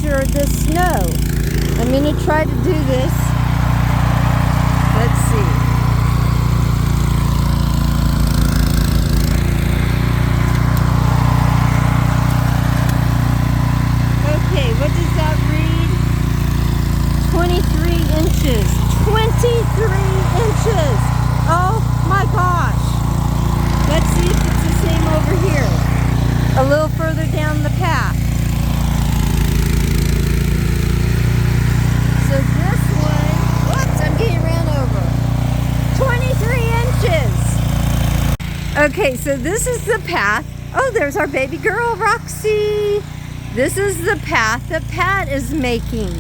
measure the snow. I'm going to try to do this. Let's see. Okay, what does that read? 23 inches. 23 inches! Oh my gosh! Let's see if it's the same over here. A little further down the path. So this one, whoops, I'm getting ran over. 23 inches! Okay, so this is the path. Oh, there's our baby girl, Roxy. This is the path that Pat is making.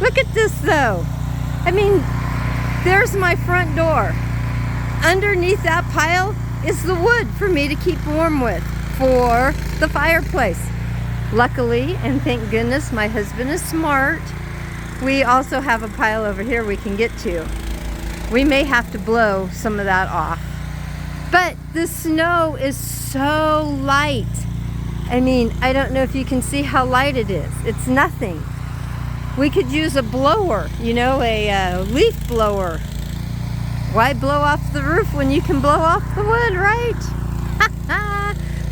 Look at this though. I mean, there's my front door. Underneath that pile is the wood for me to keep warm with for the fireplace. Luckily, and thank goodness, my husband is smart. We also have a pile over here we can get to. We may have to blow some of that off. But the snow is so light. I mean, I don't know if you can see how light it is. It's nothing. We could use a blower, you know, a leaf blower. Why blow off the roof when you can blow off the wood, right?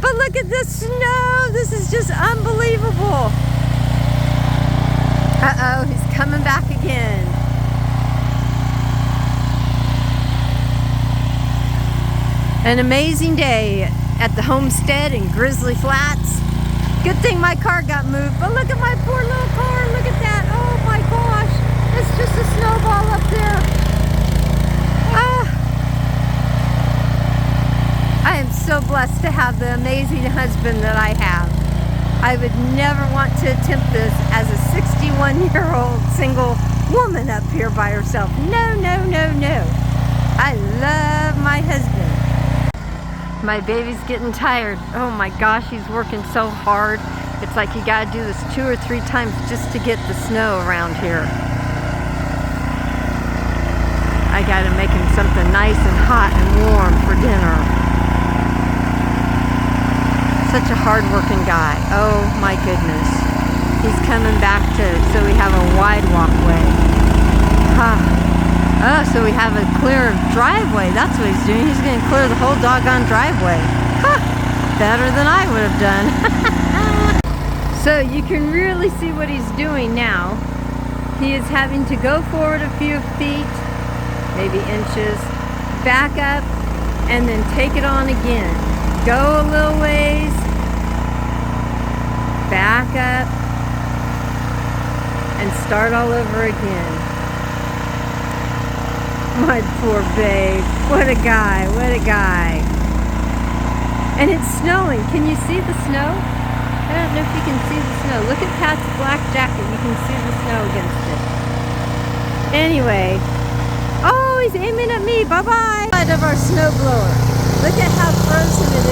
But look at the snow. This is just unbelievable. Uh-oh, he's coming back again. An amazing day at the homestead in Grizzly Flats. Good thing my car got moved, but look at my poor little car. Look at that. Oh my gosh. It's just a snowball up there. I am so blessed to have the amazing husband that I have. I would never want to attempt this as a 61-year-old single woman up here by herself. No, no, no, no. I love my husband. My baby's getting tired. Oh my gosh, he's working so hard. It's like you gotta do this 2 or 3 times just to get the snow around here. I gotta make him something nice and hot and warm for dinner. Such a hard-working guy. Oh my goodness. He's coming back so we have a wide walkway. Oh, so we have a clear driveway. That's what he's doing. He's going to clear the whole doggone driveway. Better than I would have done. So you can really see what he's doing now. He is having to go forward a few feet, maybe inches, back up, and then take it on again. Go a little ways, back up, and start all over again. My poor babe. What a guy, what a guy. And it's snowing. Can you see the snow? I don't know if you can see the snow. Look at Pat's black jacket. You can see the snow against it. Anyway. Oh, he's aiming at me. Bye-bye. Side of our snow blower. Look at how frozen it